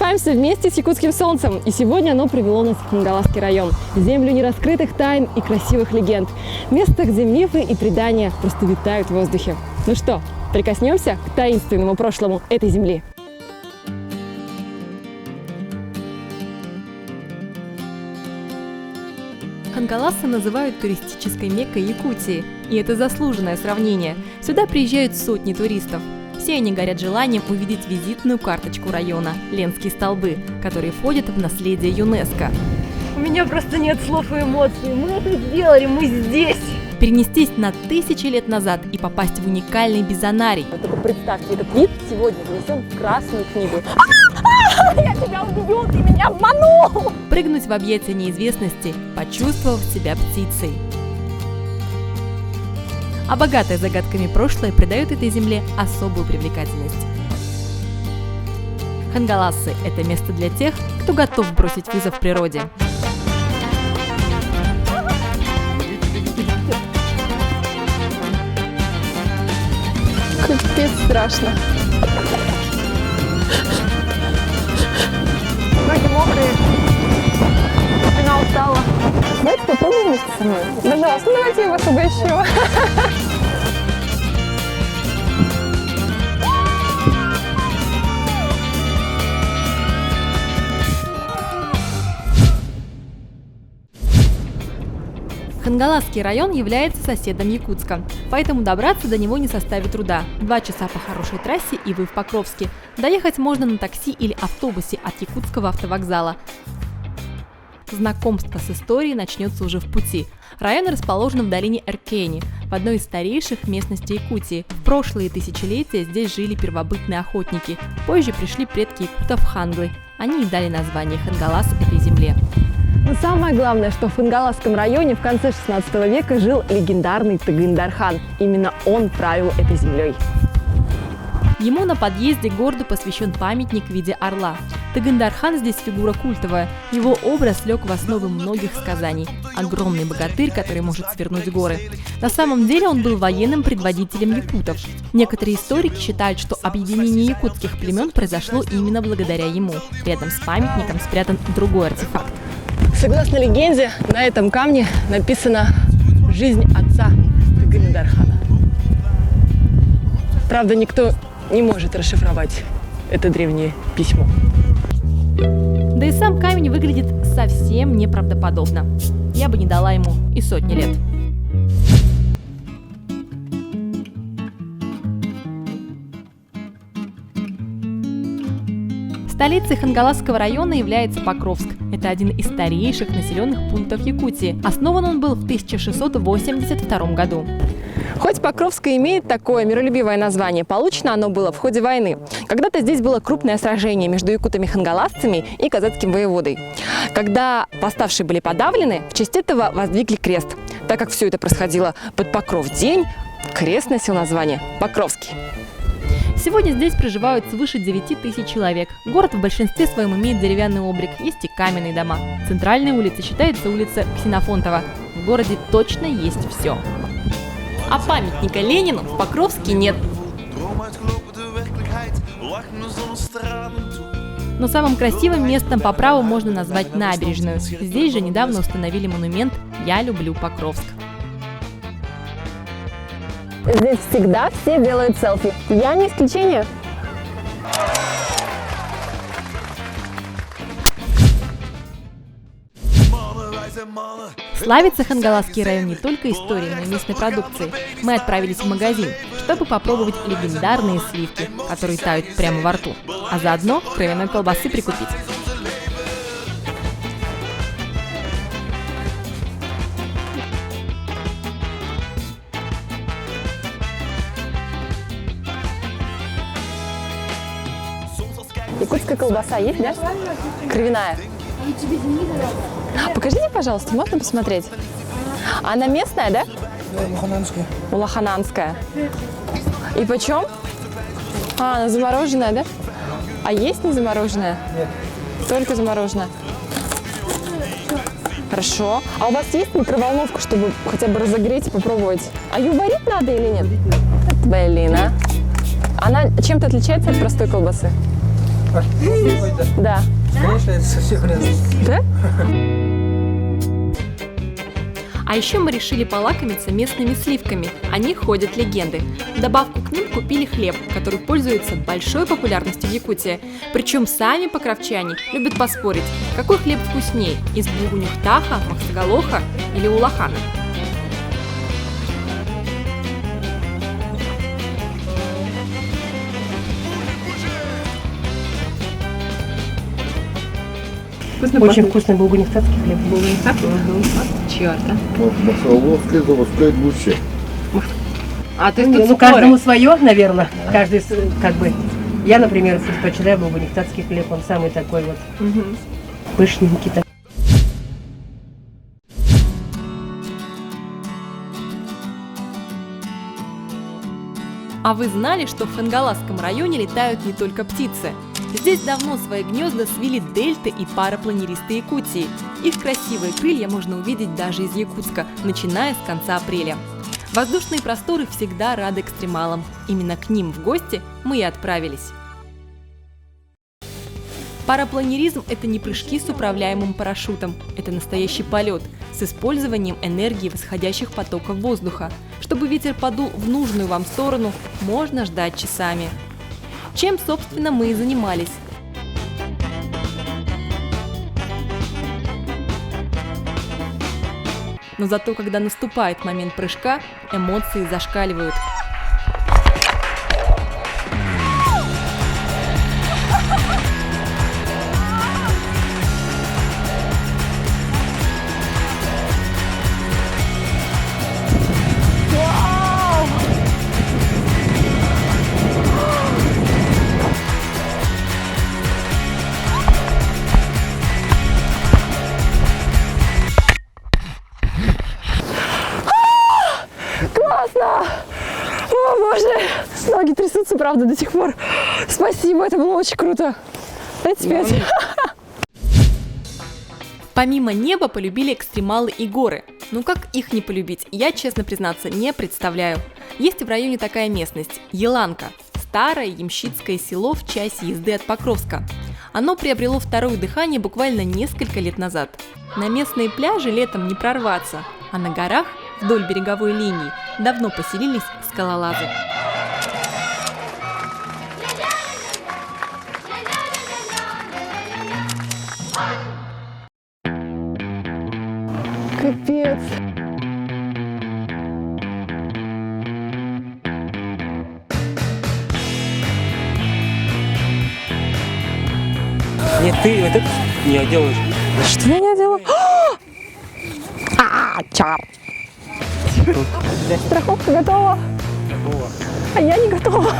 Просыпаемся вместе с якутским солнцем, и сегодня оно привело нас в Хангаласский район, землю нераскрытых тайн и красивых легенд, место, где мифы и предания просто витают в воздухе. Ну что, прикоснемся к таинственному прошлому этой земли. Хангаласы называют туристической Меккой Якутии, и это заслуженное сравнение. Сюда приезжают сотни туристов. Все они горят желанием увидеть визитную карточку района – Ленские столбы, которые входят в наследие ЮНЕСКО. У меня просто нет слов и эмоций. Мы это сделали, мы здесь! Перенестись на тысячи лет назад и попасть в уникальный Бизонарий. Вот только представьте, этот вид сегодня внесен в Красную книгу. Я тебя убью, ты меня обманул! Прыгнуть в объятия неизвестности, почувствовав себя птицей. А богатое загадками прошлое придает этой земле особую привлекательность. Хангаласы – это место для тех, кто готов бросить вызов природе. Капец, страшно. Ноги мокрые. Спина устала. Давайте попробуем вместе со мной. Пожалуйста, давайте я вас угощу. Хангаласский район является соседом Якутска, поэтому добраться до него не составит труда. 2 часа по хорошей трассе, и вы в Покровске. Доехать можно на такси или автобусе от Якутского автовокзала. Знакомство с историей начнется уже в пути. Район расположен в долине Эркени, в одной из старейших местностей Якутии. В прошлые тысячелетия здесь жили первобытные охотники. Позже пришли предки якутов ханглы. Они и дали название Хангалас этой земле. Но самое главное, что в Хангаласском районе в конце 16 века жил легендарный Тагындар-хан. Именно он правил этой землей. Ему на подъезде к городу посвящен памятник в виде орла. Тагындар-хан здесь фигура культовая. Его образ лег в основу многих сказаний. Огромный богатырь, который может свернуть горы. На самом деле он был военным предводителем якутов. Некоторые историки считают, что объединение якутских племен произошло именно благодаря ему. Рядом с памятником спрятан другой артефакт. Согласно легенде, на этом камне написана жизнь отца Тагындар-хана. Правда, никто не может расшифровать это древнее письмо. Да и сам камень выглядит совсем неправдоподобно. Я бы не дала ему и 100 лет. Столицей Хангаласского района является Покровск. Это один из старейших населенных пунктов Якутии. Основан он был в 1682 году. Хоть Покровск и имеет такое миролюбивое название, получено оно было в ходе войны. Когда-то здесь было крупное сражение между якутами-хангаласцами и казацким воеводой. Когда восставшие были подавлены, в честь этого воздвигли крест. Так как все это происходило под Покров день, крест носил название Покровский. Сегодня здесь проживают свыше 9000 человек. Город в большинстве своем имеет деревянный облик, есть и каменные дома. Центральная улица считается улица Ксенофонтова. В городе точно есть все. А памятника Ленину в Покровске нет. Но самым красивым местом по праву можно назвать набережную. Здесь же недавно установили монумент «Я люблю Покровск». Здесь всегда все делают селфи. Я не исключение. Славится Хангаласский район не только историей, но и местной продукцией. Мы отправились в магазин, чтобы попробовать легендарные сливки, которые тают прямо во рту, а заодно кровяной колбасы прикупить. Якутская колбаса есть, да? Кровяная. Покажите, пожалуйста, можно посмотреть? Она местная, да? Улахананская. Улахананская. И почем? Она замороженная, да? А есть не замороженная? Нет. Только замороженная. Хорошо. А у вас есть микроволновка, чтобы хотя бы разогреть и попробовать? А ее варить надо или нет? Блин, а? Она чем-то отличается от простой колбасы? Да. Конечно, это совсем рядом. Да? А еще мы решили полакомиться местными сливками. О них ходят легенды. В добавку к ним купили хлеб, который пользуется большой популярностью в Якутии. Причем сами покровчане любят поспорить, какой хлеб вкуснее – из Бугунюхтаха, Махсагалоха или Улахана. Очень вкусный булгунихтатский хлеб. Чья-то. Махсагалох выпускает гуще. А то Ну, каждому свое, наверное. Каждый, как бы. Я, например, предпочитаю булгунихтатский хлеб. Он самый такой вот пышненький. А вы знали, что в Хангаласском районе летают не только птицы? Здесь давно свои гнезда свили дельты и парапланеристы Якутии. Их красивые крылья можно увидеть даже из Якутска, начиная с конца апреля. Воздушные просторы всегда рады экстремалам. Именно к ним в гости мы и отправились. Парапланеризм – это не прыжки с управляемым парашютом, это настоящий полет с использованием энергии восходящих потоков воздуха. Чтобы ветер подул в нужную вам сторону, можно ждать часами. Чем, собственно, мы и занимались. Но зато, когда наступает момент прыжка, эмоции зашкаливают. Классно! О, боже! Ноги трясутся, правда, до сих пор. Спасибо, это было очень круто. Дайте 5. Помимо неба полюбили экстремалы и горы. Ну как их не полюбить, я, честно признаться, не представляю. Есть в районе такая местность – Еланка. Старое ямщицкое село в часе езды от Покровска. Оно приобрело второе дыхание буквально несколько лет назад. На местные пляжи летом не прорваться, а на горах вдоль береговой линии давно поселились скалолазы. Капец. Нет, ты вот это не делаешь. Что я не делала? Чар. Страховка готова. А я не готова.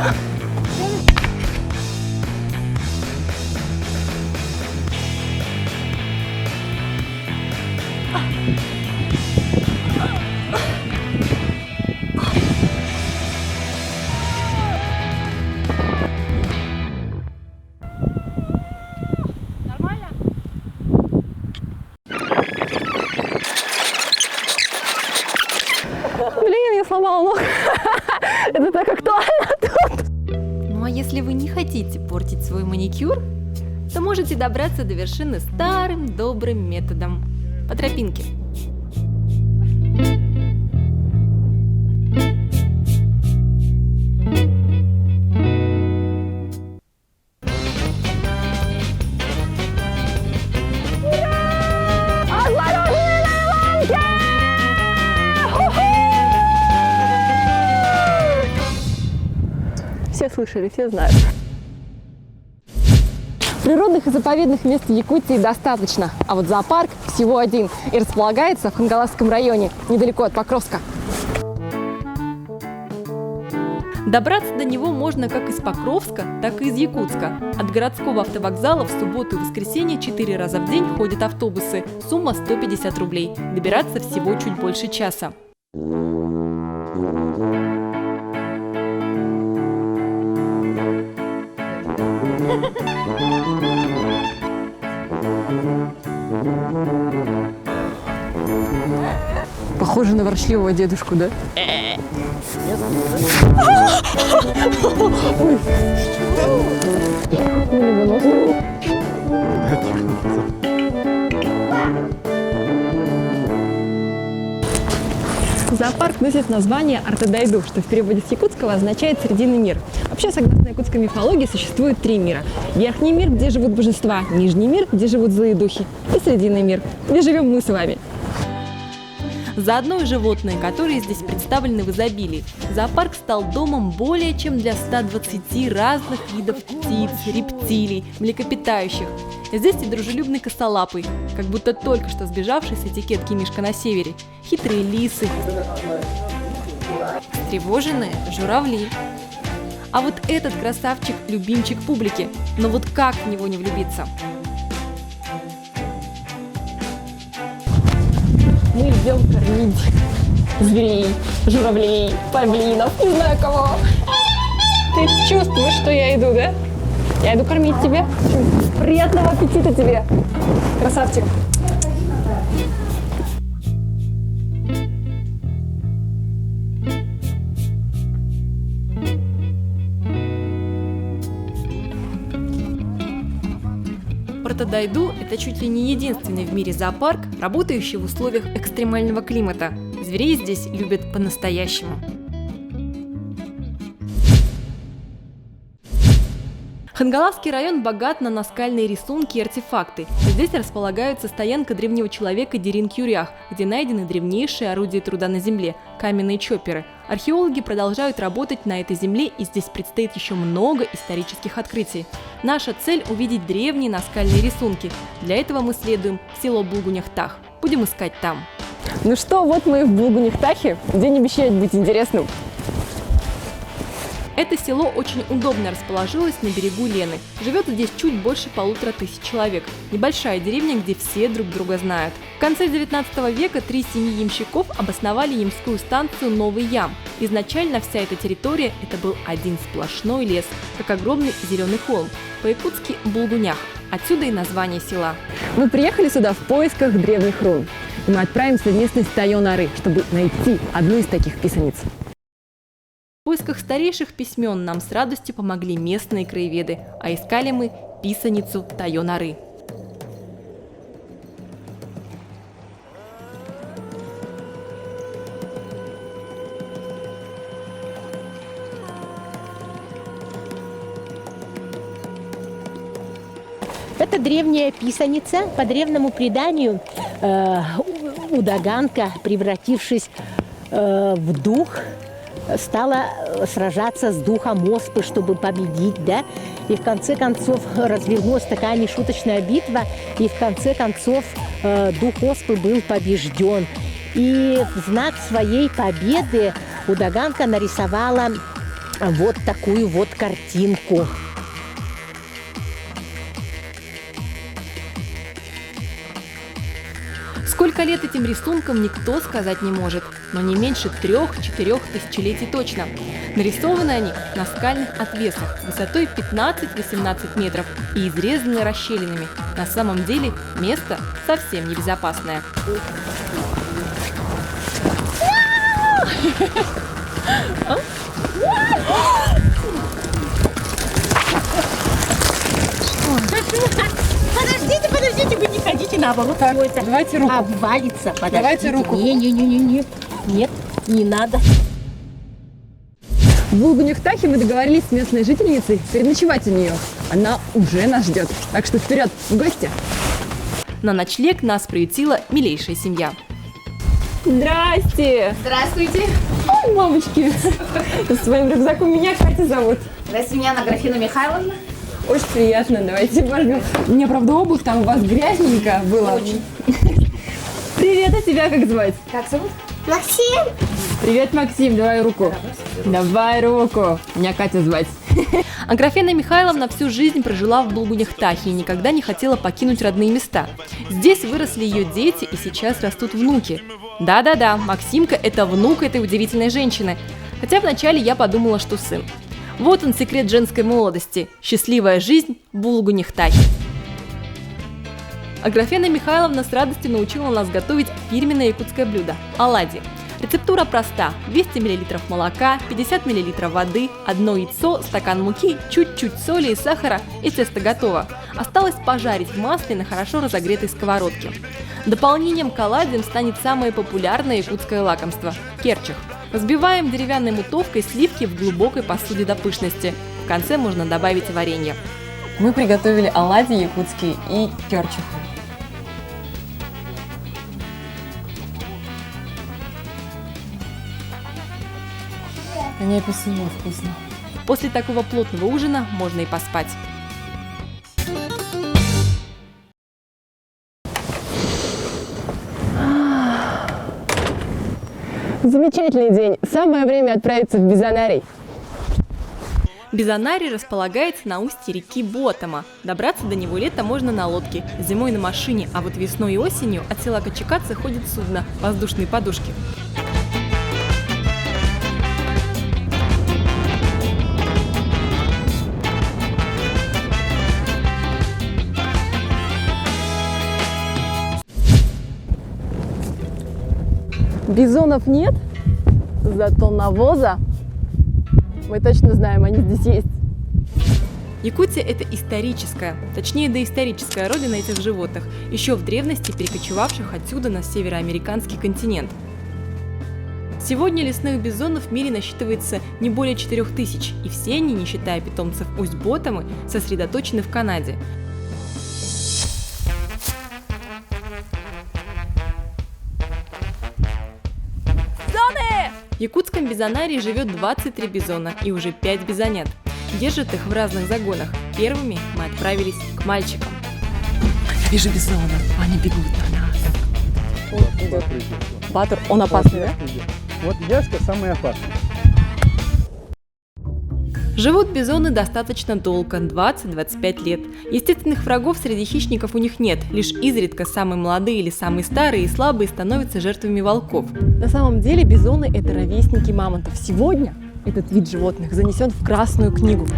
Блин, я сломала ногу. Это так актуально тут. Ну а если вы не хотите портить свой маникюр, то можете добраться до вершины старым добрым методом – по тропинке. Все слышали, все знают. Природных и заповедных мест в Якутии достаточно, а вот зоопарк всего один и располагается в Хангаласском районе, недалеко от Покровска. Добраться до него можно как из Покровска, так и из Якутска. От городского автовокзала в субботу и воскресенье 4 раза в день ходят автобусы. Сумма 150 рублей. Добираться всего чуть больше часа. Похоже на ворчливого дедушку, да? Ой. Зоопарк носит название Артедайду, что в переводе с якутского означает «срединный мир». Вообще, согласно якутской мифологии, существует три мира. Верхний мир, где живут божества, нижний мир, где живут злые духи, и срединный мир, где живем мы с вами. Заодно и животные, которые здесь представлены в изобилии. Зоопарк стал домом более чем для 120 разных видов птиц, рептилий, млекопитающих. Здесь и дружелюбный косолапый, как будто только что сбежавший с этикетки Мишка на севере, хитрые лисы, встревоженные журавли. А вот этот красавчик – любимчик публики, но вот как в него не влюбиться? Мы идем кормить зверей, журавлей, павлинов, не знаю кого. Ты чувствуешь, что я иду, да? Я иду кормить тебя. Приятного аппетита тебе, красавчик. Артедайду – это чуть ли не единственный в мире зоопарк, работающий в условиях экстремального климата. Зверей здесь любят по-настоящему. Хангалавский район богат на наскальные рисунки и артефакты. Здесь располагается стоянка древнего человека Дерин-Кюрях, где найдены древнейшие орудия труда на земле – каменные чопперы. Археологи продолжают работать на этой земле, и здесь предстоит еще много исторических открытий. Наша цель – увидеть древние наскальные рисунки. Для этого мы следуем в село Булгуньяхтах. Будем искать там. Ну что, вот мы в Булгуньяхтахе, где не обещает быть интересным. Это село очень удобно расположилось на берегу Лены. Живет здесь чуть больше 1500 человек. Небольшая деревня, где все друг друга знают. В конце 19 века 3 семьи ямщиков обосновали ямскую станцию Новый Ям. Изначально вся эта территория – это был один сплошной лес, как огромный зеленый холм. По-якутски Булгунях. Отсюда и название села. Мы приехали сюда в поисках древних рун. И мы отправимся в местность Тайон-Ары, чтобы найти одну из таких писаниц. В поисках старейших письмен нам с радостью помогли местные краеведы, а искали мы писаницу Тайон-Ары. Это древняя писаница. По древнему преданию Удаганка, превратившись в дух, стала сражаться с духом Оспы, чтобы победить, да, и в конце концов развернулась такая нешуточная битва, и в конце концов дух Оспы был побежден. И в знак своей победы Удаганка нарисовала вот такую вот картинку. Сколько лет этим рисункам никто сказать не может, но не меньше 3-4 тысячелетий точно. Нарисованы они на скальных отвесах высотой 15-18 метров и изрезаны расщелинами. На самом деле место совсем небезопасное. Подождите, вы не ходите наоборот. Давайте руку. Обвалится. Подождите. Давайте руку. Не. Нет, не надо. В Булгуньяхтахе мы договорились с местной жительницей переночевать у нее. Она уже нас ждет. Так что вперед, в гости. На ночлег нас приютила милейшая семья. Здрасте. Здравствуйте. Ой, мамочки. С своим рюкзаком меня Катя зовут. Здравствуйте, меня Графина Михайловна. Очень приятно, давайте пожмем. У меня, правда, обувь там у вас грязненько было. Очень. Привет, а тебя как звать? Как зовут? Максим! Привет, Максим, давай руку. Давай руку. Меня Катя звать. Аграфена Михайловна всю жизнь прожила в Булгуньяхтахе и никогда не хотела покинуть родные места. Здесь выросли ее дети, и сейчас растут внуки. Да-да-да, Максимка – это внук этой удивительной женщины. Хотя вначале я подумала, что сын. Вот он, секрет женской молодости. Счастливая жизнь в Булгуньяхтахе. Аграфена Михайловна с радостью научила нас готовить фирменное якутское блюдо – оладьи. Рецептура проста: 200 мл молока, 50 мл воды, одно яйцо, стакан муки, чуть-чуть соли и сахара, и тесто готово. Осталось пожарить в масле на хорошо разогретой сковородке. Дополнением к оладьям станет самое популярное якутское лакомство – керчах. Взбиваем деревянной мутовкой сливки в глубокой посуде до пышности. В конце можно добавить варенье. Мы приготовили оладьи якутские и керчуху. Неописуемо вкусно. После такого плотного ужина можно и поспать. Замечательный день. Самое время отправиться в Бизонарий. Бизонарий располагается на устье реки Ботома. Добраться до него летом можно на лодке, зимой на машине, а вот весной и осенью от села Качекацы ходит судно – воздушные подушки. Бизонов нет, зато навоза мы точно знаем, они здесь есть. Якутия – это историческая, точнее доисторическая родина этих животных, еще в древности перекочевавших отсюда на североамериканский континент. Сегодня лесных бизонов в мире насчитывается не более 4000, и все они, не считая питомцев Усть-Ботомы, сосредоточены в Канаде. В якутском бизонарии живет 23 бизона и уже 5 бизонят. Держат их в разных загонах. Первыми мы отправились к мальчикам. Вижу бизонов, они бегут на нас. Он идет. Батер, он опасный, да? Вот яшка самый опасный. Живут бизоны достаточно долго, 20-25 лет. Естественных врагов среди хищников у них нет, лишь изредка самые молодые или самые старые и слабые становятся жертвами волков. На самом деле бизоны – это ровесники мамонтов. Сегодня этот вид животных занесен в Красную книгу.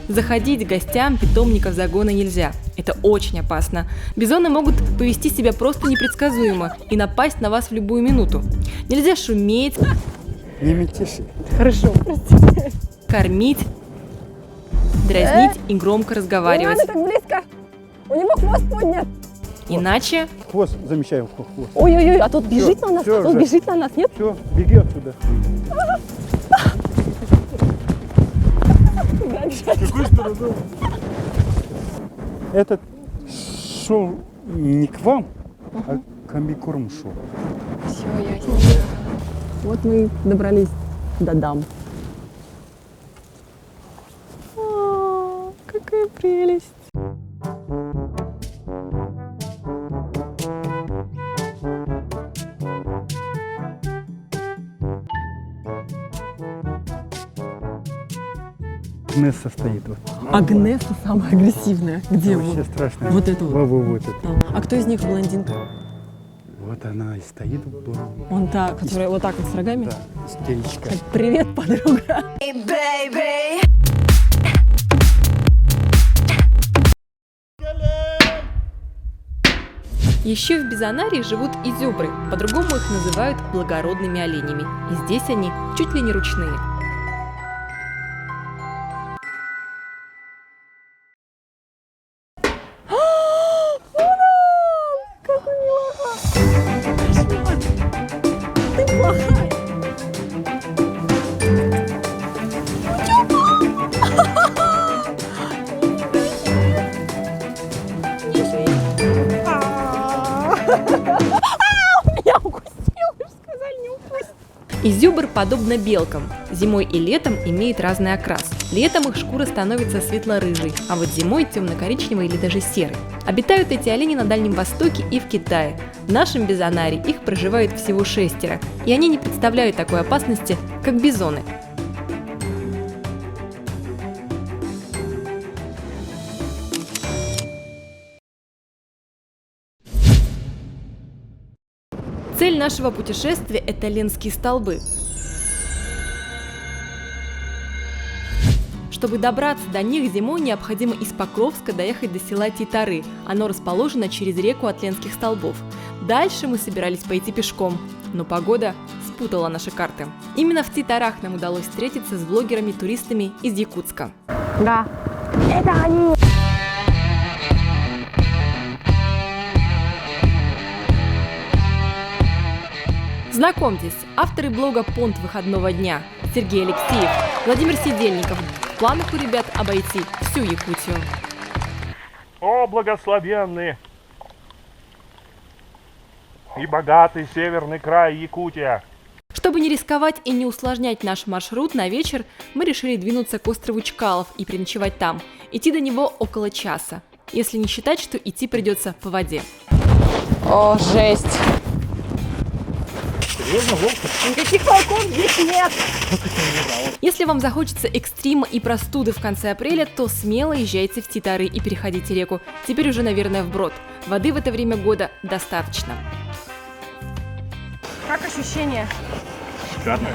Заходить к гостям питомников загона нельзя. Это очень опасно. Бизоны могут повести себя просто непредсказуемо и напасть на вас в любую минуту. Нельзя шуметь, Не мятежи. Хорошо, простите. кормить, дразнить и громко разговаривать. так близко. У него хвост поднят. Иначе Хвост замечаем, хвост. Ой-ой-ой, а тот бежит Всё, на нас, всё а тот уже. бежит на нас, нет? Все, беги отсюда. Какой стороной? Этот шел не к вам, а к амбикорму шел. Все, ясно. Вот мы добрались до дам. Какая прелесть. Агнесса стоит вот. Агнесса самая агрессивная. Где Вообще страшно. Вот это вот. Вот это. А кто из них блондинка? Вот она и стоит. Вон та, которая вот так вот с рогами? Да, истеричка. Привет, подруга. еще в Бизонарии живут изюбры, по-другому их называют благородными оленями, и здесь они чуть ли не ручные. Изюбр подобно белкам. Зимой и летом имеет разный окрас. Летом их шкура становится светло-рыжей, а вот зимой темно-коричневой или даже серой. Обитают эти олени на Дальнем Востоке и в Китае. В нашем Бизонарии их проживает всего 6, и они не представляют такой опасности, как бизоны. Цель нашего путешествия – это Ленские столбы. Чтобы добраться до них, зимой необходимо из Покровска доехать до села Титары. Оно расположено через реку от Ленских столбов. Дальше мы собирались пойти пешком, но погода спутала наши карты. Именно в Титарах нам удалось встретиться с блогерами-туристами из Якутска. Да, это они! Знакомьтесь, авторы блога «Понт выходного дня» Сергей Алексеев, Владимир Сидельников. В планах у ребят обойти всю Якутию. О, благословенный и богатый северный край Якутия! Чтобы не рисковать и не усложнять наш маршрут на вечер, мы решили двинуться к острову Чкалов и переночевать там. Идти до него около часа, если не считать, что идти придется по воде. О, жесть. Серьезно, волк? Никаких волков здесь нет. Если вам захочется экстрима и простуды в конце апреля, то смело езжайте в Титары и переходите реку. Теперь уже, наверное, вброд. Воды в это время года достаточно. Как ощущения? Шикарные.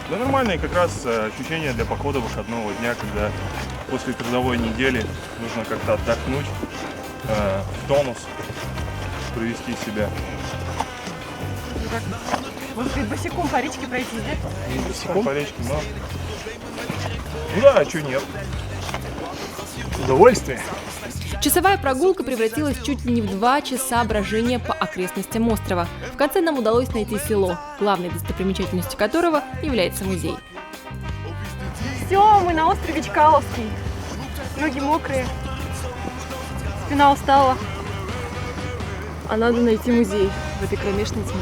Да нормальные как раз ощущения для похода выходного дня, когда после трудовой недели нужно как-то отдохнуть, в тонус привести себя. Можно сказать, босиком по речке пройти, да? Босиком по речке, но... Ну да, а чё нет? Удовольствие. Часовая прогулка превратилась чуть ли не в 2 часа брожения по окрестностям острова. В конце нам удалось найти село, главной достопримечательностью которого является музей. Все, мы на острове Чкаловский. Ноги мокрые, спина устала. А надо найти музей в этой кромешной тьме.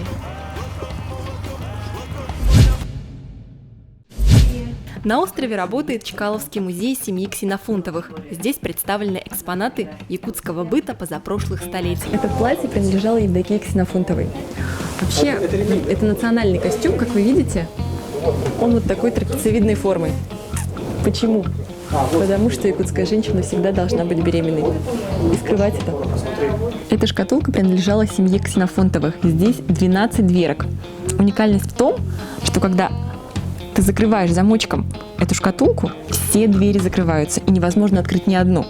На острове работает Чкаловский музей семьи Ксенофонтовых. Здесь представлены экспонаты якутского быта позапрошлых столетий. Это платье принадлежало Евдокии Ксенофонтовой. Вообще, это национальный костюм, как вы видите. Он вот такой трапециевидной формы. Почему? Потому что якутская женщина всегда должна быть беременной. И скрывать это. Эта шкатулка принадлежала семье Ксенофонтовых. Здесь 12 дверок. Уникальность в том, что когда ты закрываешь замочком эту шкатулку, все двери закрываются, и невозможно открыть ни одну.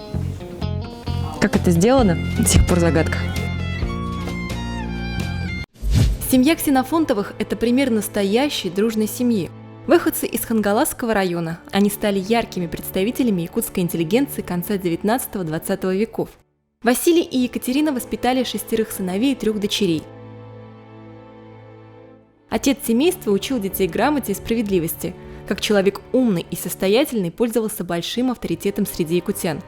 Как это сделано, до сих пор загадка. Семья Ксенофонтовых – это пример настоящей дружной семьи. Выходцы из Хангаласского района, они стали яркими представителями якутской интеллигенции конца 19-20 веков. Василий и Екатерина воспитали 6 сыновей и 3 дочерей. Отец семейства учил детей грамоте и справедливости. Как человек умный и состоятельный, пользовался большим авторитетом среди якутян.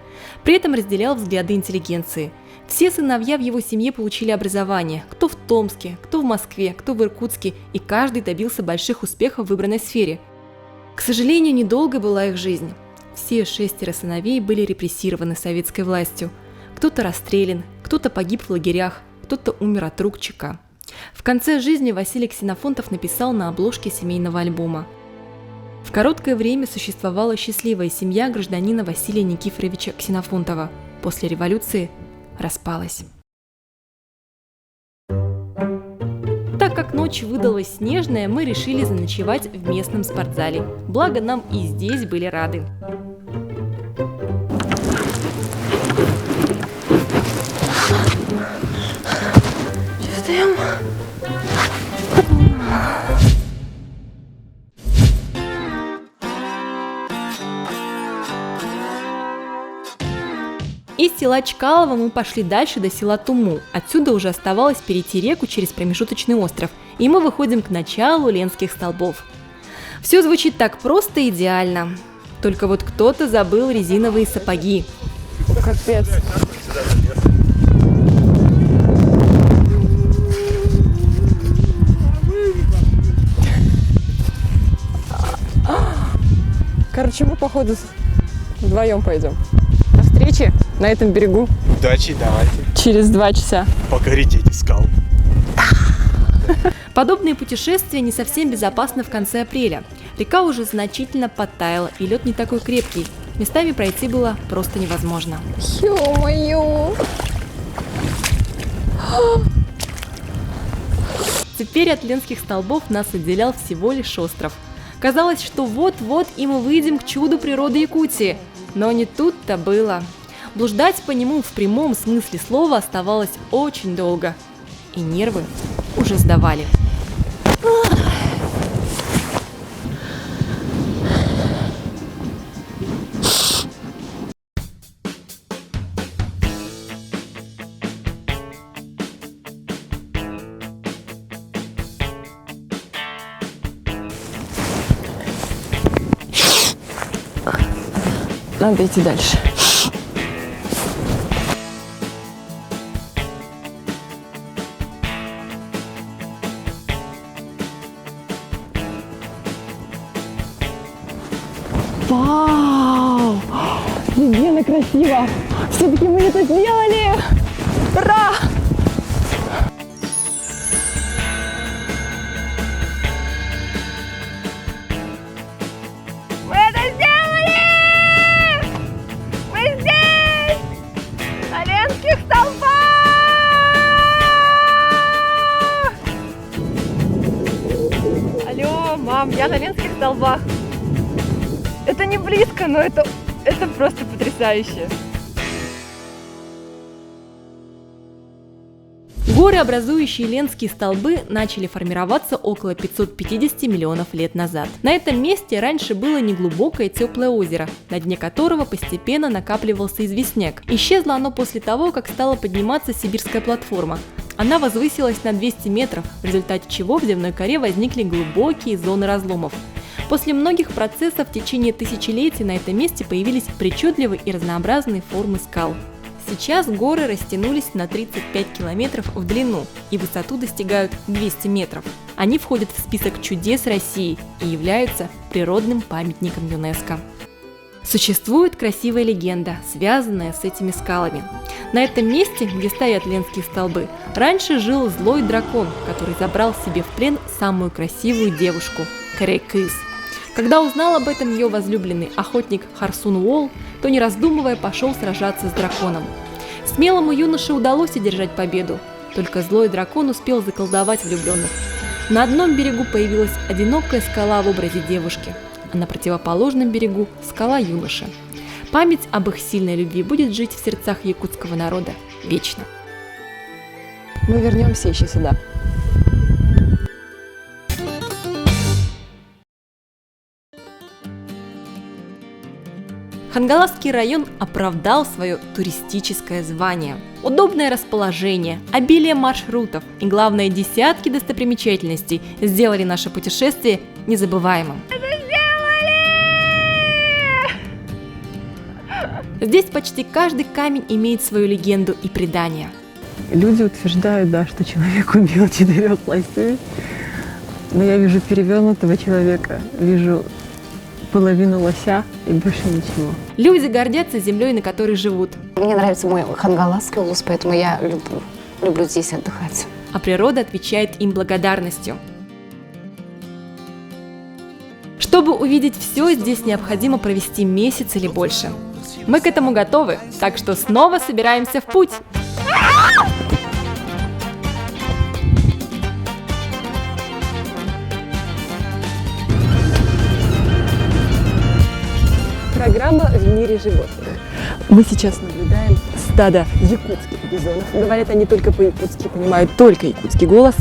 При этом разделял взгляды интеллигенции. Все сыновья в его семье получили образование, кто в Томске, кто в Москве, кто в Иркутске, и каждый добился больших успехов в выбранной сфере. К сожалению, недолго была их жизнь. Все 6 сыновей были репрессированы советской властью. Кто-то расстрелян, кто-то погиб в лагерях, кто-то умер от рук ЧК. В конце жизни Василий Ксенофонтов написал на обложке семейного альбома: «В короткое время существовала счастливая семья гражданина Василия Никифоровича Ксенофонтова. После революции распалась». Так как ночь выдалась снежная, мы решили заночевать в местном спортзале. Благо, нам и здесь были рады. Из села Чкалово мы пошли дальше до села Туму. Отсюда уже оставалось перейти реку через промежуточный остров, и мы выходим к началу Ленских столбов. Все звучит так просто и идеально. Только вот кто-то забыл резиновые сапоги. Капец. Короче, мы, походу, вдвоем пойдем. До встречи на этом берегу Удачи, давайте. через 2 часа. Покорите эти скалы. Подобные путешествия не совсем безопасны в конце апреля. Река уже значительно подтаяла, и лед не такой крепкий. Местами пройти было просто невозможно. Ё-моё! Теперь от Ленских столбов нас отделял всего лишь остров. Казалось, что вот-вот и мы выйдем к чуду природы Якутии. Но не тут-то было. Блуждать по нему в прямом смысле слова оставалось очень долго. И нервы уже сдавали. Надо идти дальше. Вау! Офигенно красиво! Все-таки мы это сделали! Ура! Мы это сделали! Мы здесь! На Ленских столбах! Алло, мам, я на Ленских столбах. Это не близко, но это просто потрясающе. Горы, образующие Ленские столбы, начали формироваться около 550 миллионов лет назад. На этом месте раньше было неглубокое теплое озеро, на дне которого постепенно накапливался известняк. Исчезло оно после того, как стала подниматься сибирская платформа. Она возвысилась на 200 метров, в результате чего в земной коре возникли глубокие зоны разломов. После многих процессов в течение тысячелетий на этом месте появились причудливые и разнообразные формы скал. Сейчас горы растянулись на 35 километров в длину и высоту достигают 200 метров. Они входят в список чудес России и являются природным памятником ЮНЕСКО. Существует красивая легенда, связанная с этими скалами. На этом месте, где стоят Ленские столбы, раньше жил злой дракон, который забрал себе в плен самую красивую девушку – Кырый-Кыз. Когда узнал об этом ее возлюбленный охотник Харсун-Уол, то не раздумывая пошел сражаться с драконом. Смелому юноше удалось одержать победу, только злой дракон успел заколдовать влюбленных. На одном берегу появилась одинокая скала в образе девушки, а на противоположном берегу – скала юноши. Память об их сильной любви будет жить в сердцах якутского народа вечно. Мы вернемся еще сюда. Хангаласский район оправдал свое туристическое звание. Удобное расположение, обилие маршрутов и, главное, десятки достопримечательностей сделали наше путешествие незабываемым. Здесь почти каждый камень имеет свою легенду и предание. Люди утверждают, да, что человек убил 4 лосей, но я вижу перевернутого человека, вижу половину лося и больше ничего. Люди гордятся землей, на которой живут. Мне нравится мой Хангаласский улус, поэтому я люблю здесь отдыхать. А природа отвечает им благодарностью. Чтобы увидеть все, здесь необходимо провести месяц или больше. Мы к этому готовы, так что снова собираемся в путь. Программа «В мире животных». Мы сейчас наблюдаем стадо якутских бизонов. Говорят они только по-якутски, понимают только якутский голос.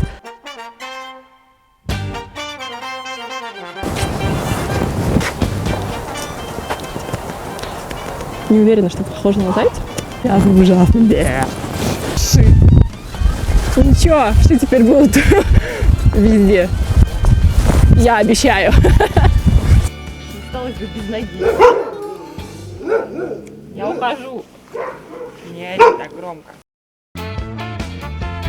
Не уверена, что похоже на зайца. Связано ужасно. Ши. Ничего, что теперь будут везде. Я обещаю. Осталось бы без ноги. Я ухожу. Не ори так громко.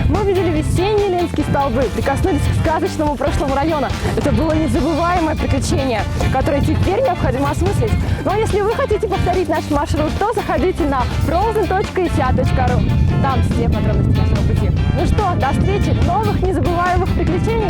Мы увидели весенние Ленские столбы, прикоснулись к сказочному прошлому района. Это было незабываемое приключение, которое теперь необходимо осмыслить. Ну а если вы хотите повторить наш маршрут, то заходите на frozen.isia.ru. Там все подробности нашего пути. Ну что, до встречи в новых незабываемых приключениях!